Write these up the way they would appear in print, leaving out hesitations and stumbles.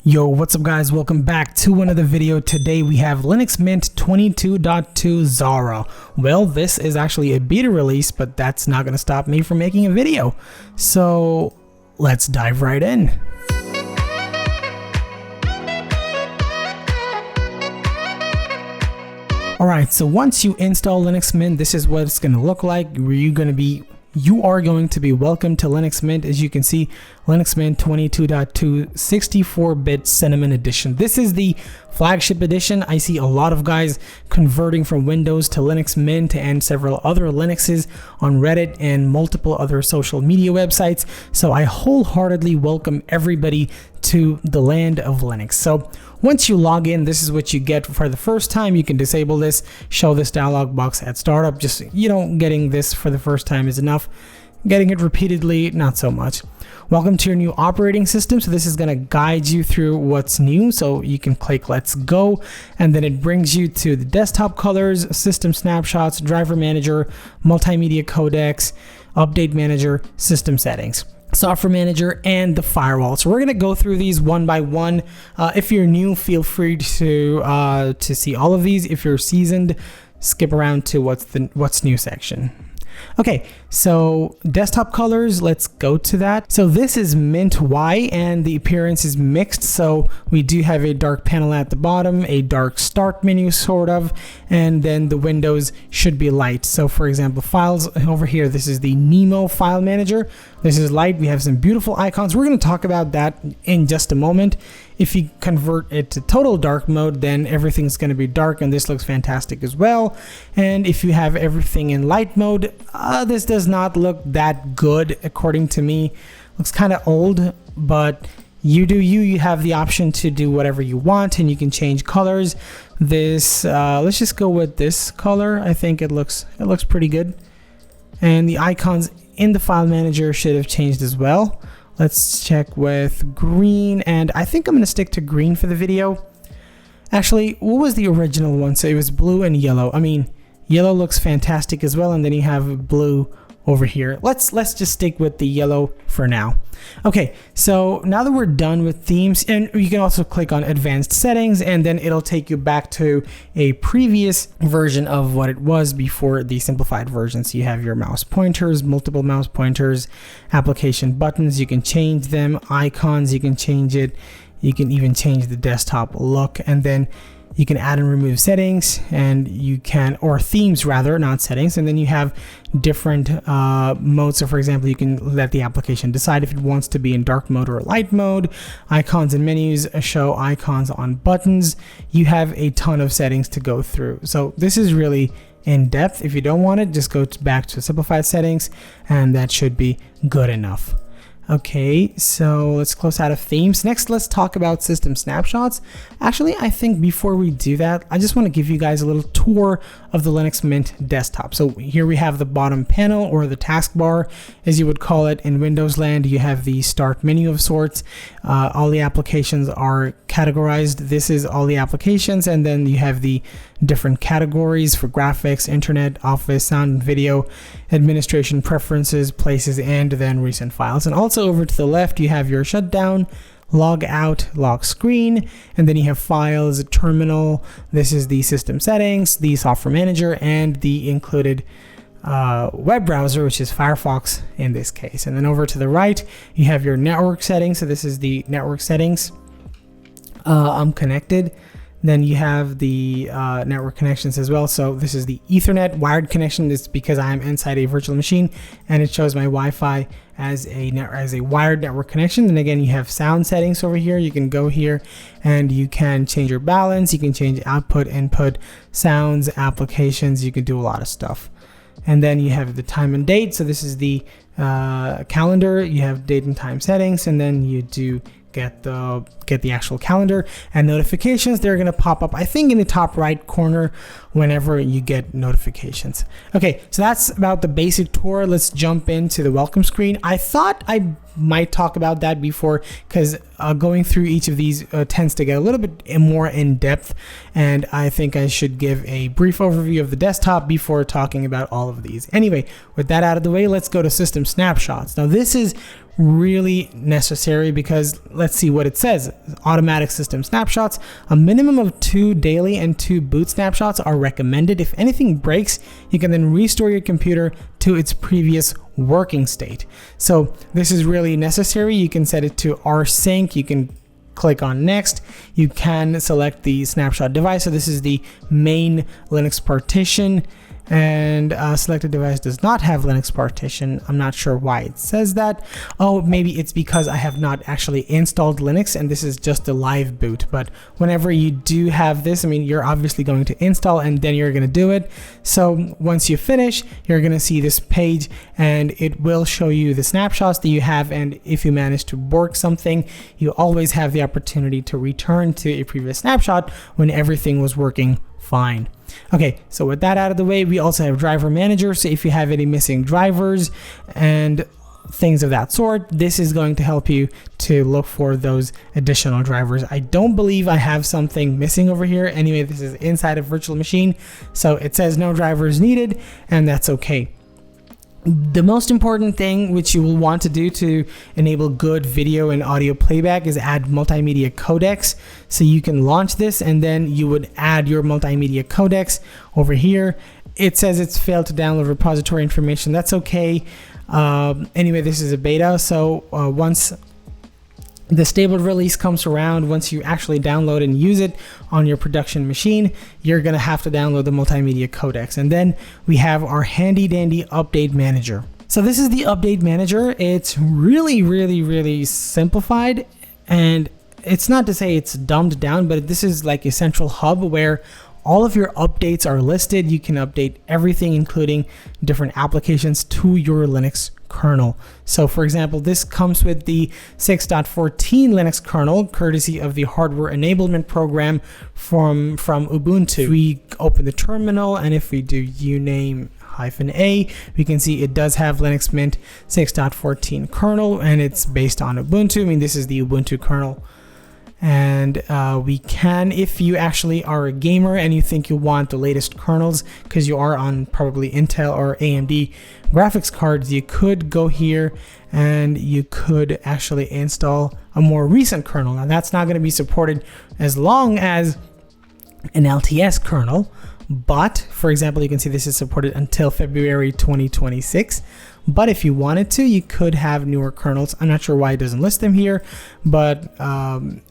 Yo, what's up guys? Welcome back to another video. Today we have Linux Mint 22.2 Zara. Well, this is actually a beta release, but that's not going to stop me from making a video. So let's dive right in. Alright, so once you install Linux Mint, this is what it's going to look like. You are going to be welcome to Linux Mint. As you can see, Linux Mint 22.2 64-bit Cinnamon edition. This is the flagship edition. I see a lot of guys converting from Windows to Linux Mint and several other Linuxes on Reddit and multiple other social media websites. So I wholeheartedly welcome everybody to the land of Linux. So once you log in, this is what you get for the first time. You can disable this, show this dialog box at startup. Just, getting this for the first time is enough. Getting it repeatedly, not so much. Welcome to your new operating system. So this is going to guide you through what's new. So you can click Let's Go, and then it brings you to the desktop colors, system snapshots, driver manager, multimedia codecs, update manager, system settings, software manager, and the firewall. So we're going to go through these one by one. If you're new, feel free to see all of these. If you're seasoned, skip around to what's new section. Okay, so desktop colors, let's go to that. So this is Mint Y and the appearance is mixed. So we do have a dark panel at the bottom, a dark start menu sort of, and then the windows should be light. So for example, files over here, this is the Nemo file manager. This is light. We have some beautiful icons. We're going to talk about that in just a moment. If you convert it to total dark mode, then everything's going to be dark, and this looks fantastic as well. And if you have everything in light mode, this does not look that good according to me. Looks kind of old, but you do you have the option to do whatever you want, and you can change colors. This let's just go with this color. I think it looks pretty good. And the icons in the file manager should have changed as well. Let's check with green, and I think I'm going to stick to green for the video. Actually, what was the original one? So it was blue and yellow. I mean, yellow looks fantastic as well, and then you have blue over here. Let's just stick with the yellow for now. Okay, so now that we're done with themes, and you can also click on advanced settings, and then it'll take you back to a previous version of what it was before the simplified version. So you have your mouse pointers, multiple mouse pointers, application buttons, you can change them, icons, you can change it, you can even change the desktop look, and then you can add and remove settings, and you can, or themes rather, not settings, and then you have different modes. So for example, you can let the application decide if it wants to be in dark mode or light mode. Icons and menus show icons on buttons. You have a ton of settings to go through. So this is really in depth. If you don't want it, just go back to simplified settings, and that should be good enough. Okay, so let's close out of themes. Next, let's talk about system snapshots. Actually, I think before we do that, I just want to give you guys a little tour of the Linux Mint desktop. So here we have the bottom panel, or the taskbar, as you would call it in Windows land. You have the start menu of sorts. All the applications are categorized. This is all the applications, and then you have the different categories for graphics, internet, office, sound and video, administration, preferences, places, and then recent files. And also over to the left, you have your shutdown, log out, log screen, and then you have files, terminal. This is the system settings, the software manager, and the included web browser, which is Firefox in this case. And then over to the right, you have your network settings. So this is the network settings. I'm connected. Then you have the network connections as well. So this is the Ethernet wired connection. This is because I am inside a virtual machine, and it shows my Wi-Fi as a wired network connection. And again, you have sound settings over here. You can go here and you can change your balance. You can change output, input, sounds, applications. You can do a lot of stuff. And then you have the time and date. So this is the calendar. You have date and time settings, and then you do get the actual calendar and notifications. They're going to pop up, I think, in the top right corner whenever you get notifications. Okay, so that's about the basic tour. Let's jump into the welcome screen. I thought I might talk about that before, because going through each of these tends to get a little bit more in depth, and I think I should give a brief overview of the desktop before talking about all of these. Anyway, with that out of the way, let's go to system snapshots. Now this is really necessary because let's see what it says. Automatic system snapshots. A minimum of 2 daily and 2 boot snapshots are recommended. If anything breaks, you can then restore your computer to its previous working state. So this is really necessary. You can set it to rsync. You can click on next. You can select the snapshot device. So this is the main Linux partition, and selected device does not have Linux partition. I'm not sure why it says that. Oh, maybe it's because I have not actually installed Linux and this is just a live boot. But whenever you do have this, I mean, you're obviously going to install and then you're going to do it. So once you finish, you're going to see this page and it will show you the snapshots that you have. And if you manage to bork something, you always have the opportunity to return to a previous snapshot when everything was working fine. Okay, so with that out of the way, we also have driver manager. So if you have any missing drivers and things of that sort, this is going to help you to look for those additional drivers. I don't believe I have something missing over here. Anyway, this is inside a virtual machine, so it says no drivers needed, and that's okay. The most important thing which you will want to do to enable good video and audio playback is add multimedia codecs. So you can launch this and then you would add your multimedia codecs over here. It says it's failed to download repository information. That's okay. Anyway, this is a beta. So once the stable release comes around, once you actually download and use it on your production machine, you're going to have to download the multimedia codecs. And then we have our handy dandy update manager. So this is the update manager. It's really simplified, and it's not to say it's dumbed down, but this is like a central hub where all of your updates are listed. You can update everything, including different applications, to your Linux kernel. So for example, this comes with the 6.14 Linux kernel, courtesy of the hardware enablement program from Ubuntu. We open the terminal, and if we do uname-a, we can see it does have Linux Mint 6.14 kernel, and it's based on Ubuntu. I mean, this is the Ubuntu kernel. And we can, if you actually are a gamer and you think you want the latest kernels because you are on probably Intel or AMD graphics cards, you could go here and you could actually install a more recent kernel. Now that's not going to be supported as long as an LTS kernel, but for example, you can see this is supported until February 2026. But if you wanted to, you could have newer kernels. I'm not sure why it doesn't list them here, but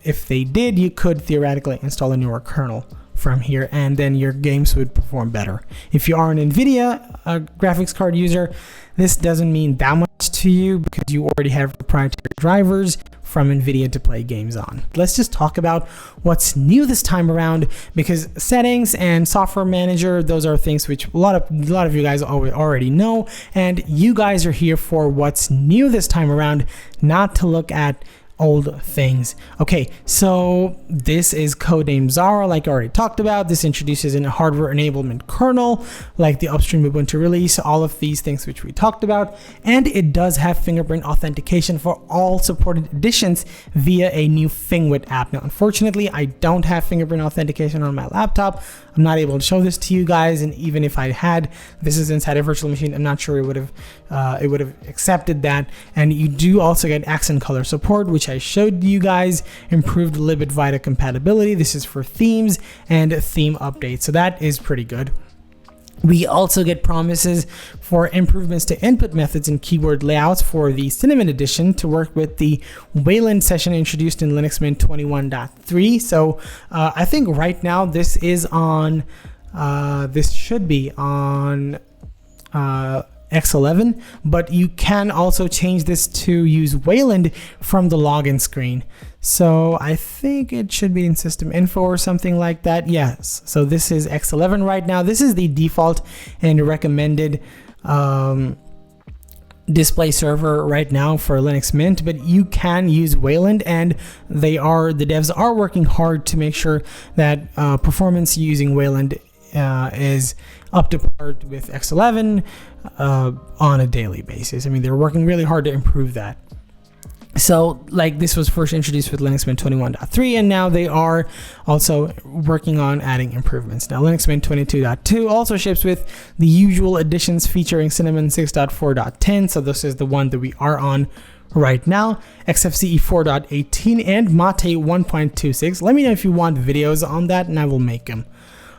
if they did, you could theoretically install a newer kernel from here, and then your games would perform better. If you are an NVIDIA graphics card user, this doesn't mean that much to you because you already have proprietary drivers from NVIDIA to play games on. Let's just talk about what's new this time around, because settings and software manager, those are things which a lot of you guys already know, and you guys are here for what's new this time around, not to look at old things. Okay, so this is codenamed Zara, like I already talked about. This introduces a hardware enablement kernel, like the upstream Ubuntu release, all of these things which we talked about, and it does have fingerprint authentication for all supported editions via a new Fingwit app. Now, unfortunately, I don't have fingerprint authentication on my laptop. I'm not able to show this to you guys, and even if I had, this is inside a virtual machine. I'm not sure it would have accepted that. And you do also get accent color support, which I showed you guys, improved libit Vita compatibility. This is for themes and theme updates, so that is pretty good. We also get promises for improvements to input methods and keyboard layouts for the Cinnamon edition to work with the Wayland session introduced in Linux Mint 21.3. So I think right now this is on, this should be on X11, but you can also change this to use Wayland from the login screen. So I think it should be in system info or something like that. Yes, so this is X11 right now. This is the default and recommended display server right now for Linux Mint, but you can use Wayland, and the devs are working hard to make sure that performance using Wayland is up to par with X11 on a daily basis. I mean, they're working really hard to improve that. So like this was first introduced with Linux Mint 21.3, and now they are also working on adding improvements. Now Linux Mint 22.2 also ships with the usual additions featuring Cinnamon 6.4.10. So this is the one that we are on right now, XFCE 4.18 and Mate 1.26. Let me know if you want videos on that and I will make them.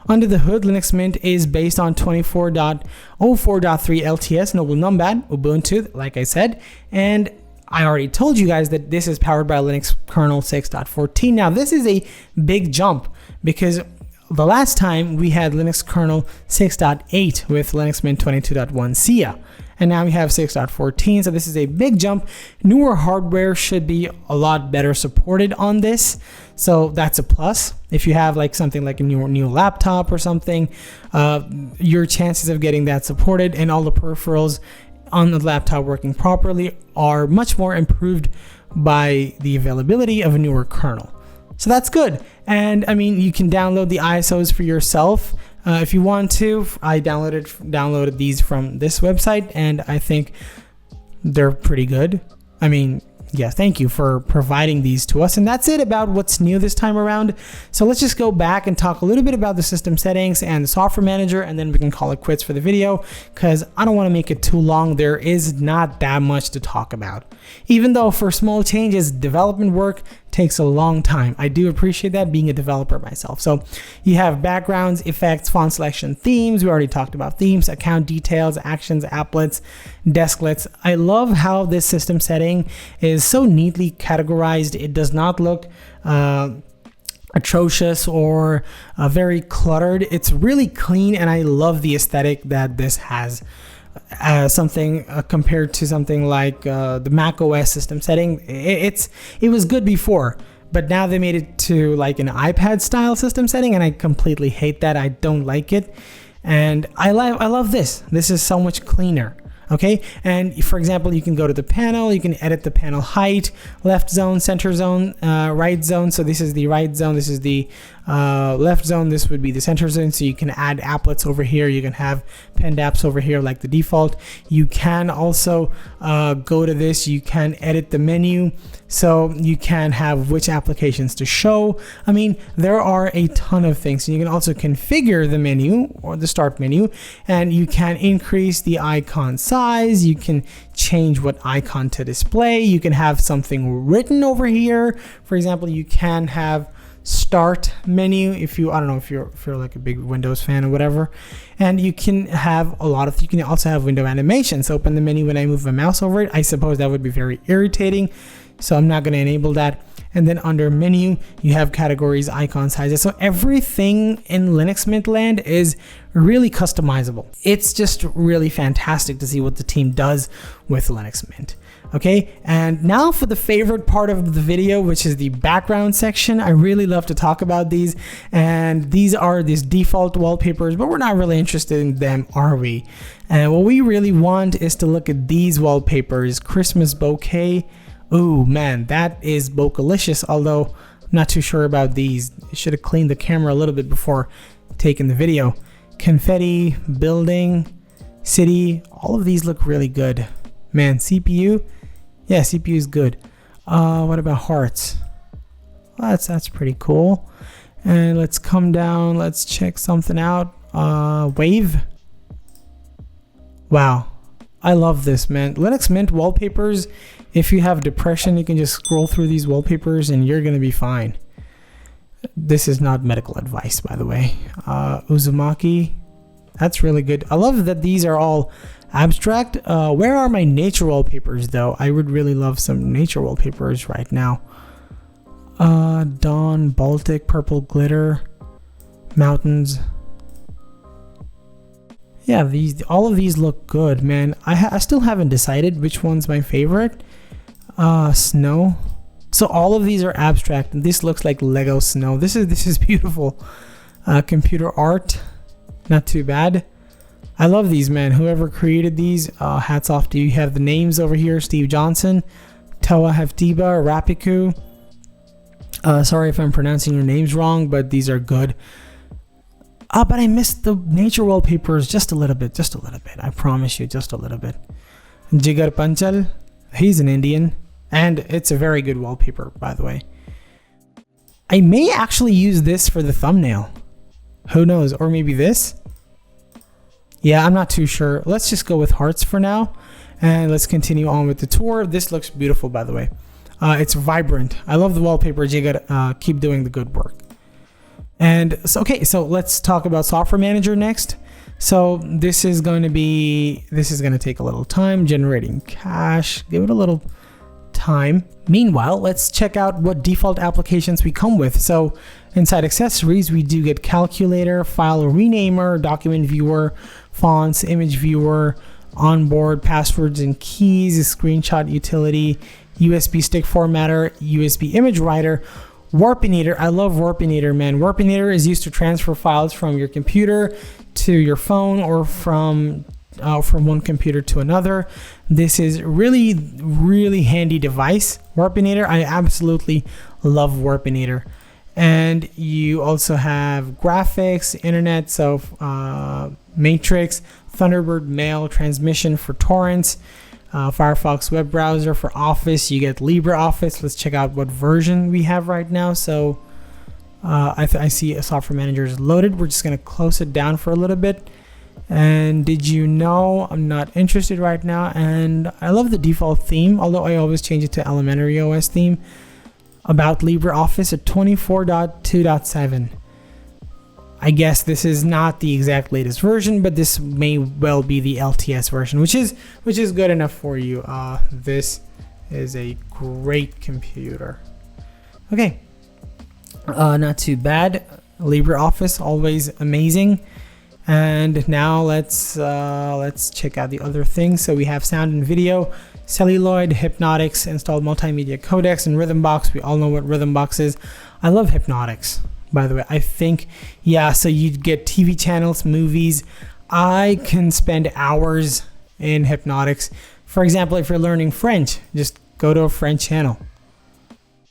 Under the hood, Linux Mint is based on 24.04.3 LTS, Noble Numbat, Ubuntu, like I said, and I already told you guys that this is powered by Linux kernel 6.14. Now this is a big jump because the last time we had Linux kernel 6.8 with Linux Mint 22.1 SIA, and now we have 6.14. So this is a big jump. Newer hardware should be a lot better supported on this, so that's a plus. If you have like something like a new laptop or something, your chances of getting that supported and all the peripherals on the laptop working properly are much more improved by the availability of a newer kernel. So that's good. And I mean, you can download the ISOs for yourself if you want to. I downloaded these from this website and I think they're pretty good. I mean, yeah, thank you for providing these to us. And that's it about what's new this time around. So let's just go back and talk a little bit about the system settings and the software manager, and then we can call it quits for the video because I don't want to make it too long. There is not that much to talk about. Even though for small changes, development work takes a long time. I do appreciate that, being a developer myself. So you have backgrounds, effects, font selection, themes. We already talked about themes, account details, actions, applets, desklets. I love how this system setting is so neatly categorized. It does not look atrocious or very cluttered. It's really clean, and I love the aesthetic that this has. Something compared to something like the Mac OS system setting, it was good before, but now they made it to like an iPad style system setting, and I completely hate that. I don't like it, and I love this. This is so much cleaner. Okay, and for example, you can go to the panel, you can edit the panel height, left zone, center zone, right zone. So this is the right zone, this is the left zone, this would be the center zone. So you can add applets over here, you can have penned apps over here like the default. You can also go to this, you can edit the menu, so you can have which applications to show. I mean, there are a ton of things. You can also configure the menu or the start menu, and you can increase the icon size, you can change what icon to display, you can have something written over here. For example, you can have start menu if you, I don't know if you're like a big Windows fan or whatever, and you can have you can also have window animations. Open the menu when I move my mouse over it. I suppose that would be very irritating, so I'm not going to enable that. And then under menu, you have categories, icon sizes. So everything in Linux Mint land is really customizable. It's just really fantastic to see what the team does with Linux Mint. Okay, and now for the favorite part of the video, which is the background section. I really love to talk about these, and these are these default wallpapers, but we're not really interested in them, are we? And what we really want is to look at these wallpapers. Christmas bouquet. Ooh man, that is bocalicious, although I'm not too sure about these. I should have cleaned the camera a little bit before taking the video. Confetti, building, city, all of these look really good. Man, CPU, yeah, CPU is good. What about hearts? Well, that's pretty cool. And let's come down, let's check something out. Wave. Wow, I love this, man. Linux Mint wallpapers, if you have depression, you can just scroll through these wallpapers and you're gonna be fine. This is not medical advice, by the way. Uzumaki, that's really good. I love that these are all abstract. Where are my nature wallpapers though? I would really love some nature wallpapers right now. Dawn, Baltic, purple glitter, mountains. Yeah, all of these look good, man. I still haven't decided which one's my favorite. Snow. So all of these are abstract, and this looks like Lego snow. This is beautiful. Computer art, not too bad. I love these, man. Whoever created these, hats off to you. You have the names over here: Steve Johnson, Toa Heftiba, Rapiku. Sorry if I'm pronouncing your names wrong, but these are good. But I missed the nature wallpapers just a little bit. I promise you, just a little bit. Jigar Panchal, he's an Indian. And it's a very good wallpaper, by the way. I may actually use this for the thumbnail. Who knows? Or maybe this? Yeah, I'm not too sure. Let's just go with hearts for now. And let's continue on with the tour. This looks beautiful, by the way. It's vibrant. I love the wallpapers. You gotta keep doing the good work. And so, okay, so let's talk about Software Manager next. So this is going to take a little time generating cache. Give it a little time. Meanwhile, let's check out what default applications we come with. So inside accessories, we do get calculator, file renamer, document viewer, fonts, image viewer, onboard, passwords and keys, screenshot utility, USB stick formatter, USB image writer, Warpinator. I love Warpinator, man. Warpinator is used to transfer files from your computer to your phone or from one computer to another. This is really handy device. Warpinator, I absolutely love Warpinator. And you also have graphics, internet, so Matrix, Thunderbird mail transmission for torrents, Firefox web browser for Office. You get LibreOffice. Let's check out what version we have right now. So I see a Software Manager is loaded. We're just going to close it down for a little bit. And did you know I'm not interested right now? And I love the default theme, although I always change it to Elementary OS theme. About LibreOffice at 24.2.7. I guess this is not the exact latest version, but this may well be the LTS version, which is good enough for you. This is a great computer. Okay, not too bad. LibreOffice, always amazing. And now let's check out the other things. So we have sound and video, Celluloid, Hypnotix, installed multimedia codecs, and Rhythmbox. We all know what Rhythmbox is. I love Hypnotix, by the way. I think, yeah, so you'd get TV channels, movies. I can spend hours in Hypnotix. For example, if you're learning French, just go to a French channel.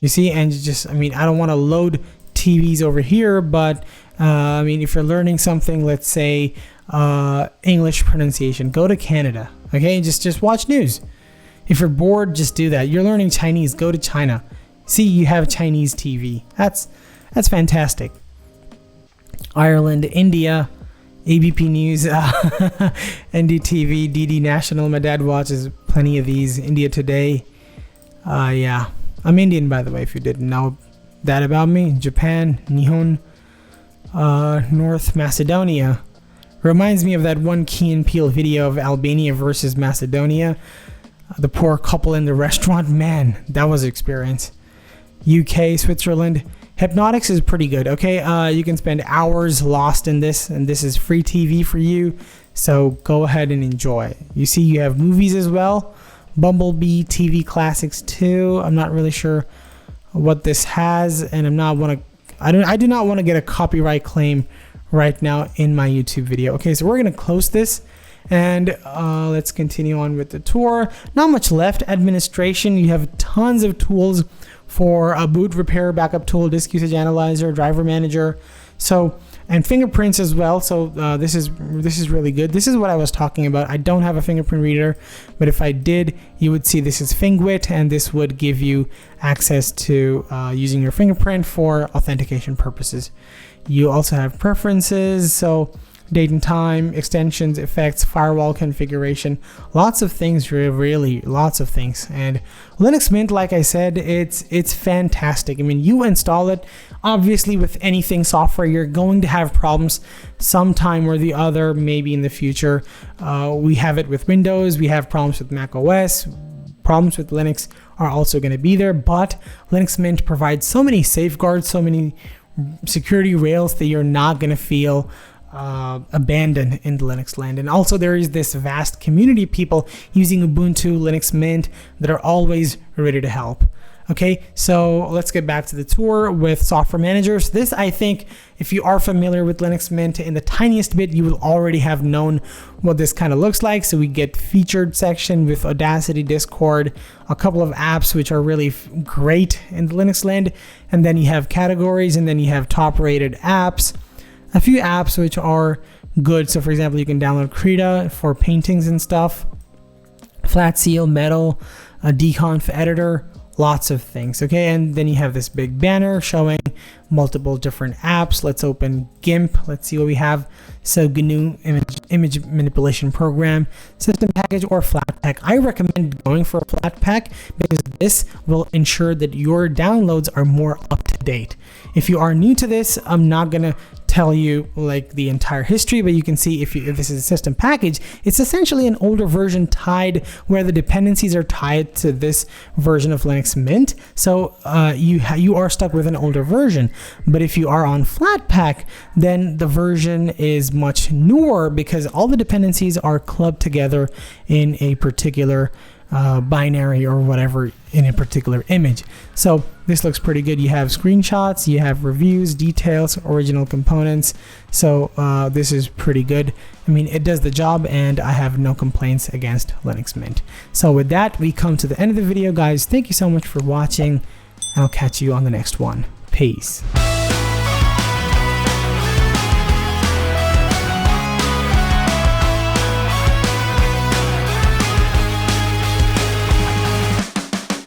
You see, and just, I mean, I don't want to load TVs over here, but I mean, if you're learning something, let's say English pronunciation, go to Canada. Okay, just watch news. If you're bored, just do that. You're learning Chinese, go to China. See, you have Chinese TV. That's fantastic. Ireland, India, ABP News, NDTV, DD National. My dad watches plenty of these. India Today. Yeah, I'm Indian, by the way, if you didn't know that about me. Japan, Nihon, North Macedonia. Reminds me of that one Key and Peele video of Albania versus Macedonia. The poor couple in the restaurant. Man, that was an experience. UK, Switzerland. Hypnotix is pretty good, okay? You can spend hours lost in this, and this is free TV for you. So go ahead and enjoy. You see, you have movies as well. Bumblebee, TV Classics 2. I'm not really sure what this has, and I do not want to get a copyright claim right now in my YouTube video. Okay, so we're gonna close this, and let's continue on with the tour. Not much left. Administration. You have tons of tools for a boot repair, backup tool, disk usage analyzer, driver manager. So, and fingerprints as well. So this is really good. This is what I was talking about. I don't have a fingerprint reader, but if I did, you would see this is Fingwit, and this would give you access to using your fingerprint for authentication purposes. You also have preferences, so date and time, extensions, effects, firewall configuration, lots of things, really lots of things. And Linux Mint, like I said, it's fantastic. I mean, you install it, obviously with anything software, you're going to have problems sometime or the other, maybe in the future. We have it with Windows, we have problems with Mac OS, problems with Linux are also going to be there, but Linux Mint provides so many safeguards, so many security rails that you're not going to feel abandoned in the Linux land. And also there is this vast community of people using Ubuntu, Linux Mint that are always ready to help. Okay, so let's get back to the tour with software managers. This, I think, if you are familiar with Linux Mint in the tiniest bit, you will already have known what this kind of looks like. So we get featured section with Audacity, Discord, a couple of apps which are really great in the Linux land, and then you have categories, and then you have top rated apps. A few apps which are good. So for example, you can download Krita for paintings and stuff, Flat Seal, Metal, a Deconf editor, lots of things. Okay, and then you have this big banner showing multiple different apps. Let's open GIMP. Let's see what we have. So GNU image manipulation program, system package, or Flatpak. I recommend going for a Flatpak because this will ensure that your downloads are more up to date. If you are new to this, I'm not gonna tell you like the entire history, but you can see if this is a system package, it's essentially an older version tied where the dependencies are tied to this version of Linux Mint. So you are stuck with an older version. But if you are on Flatpak, then the version is much newer because all the dependencies are clubbed together in a particular binary or whatever in a particular image. So this looks pretty good. You have screenshots, you have reviews, details, original components. So this is pretty good. I mean, it does the job and I have no complaints against Linux Mint. So with that, we come to the end of the video, guys. Thank you so much for watching and I'll catch you on the next one. Peace.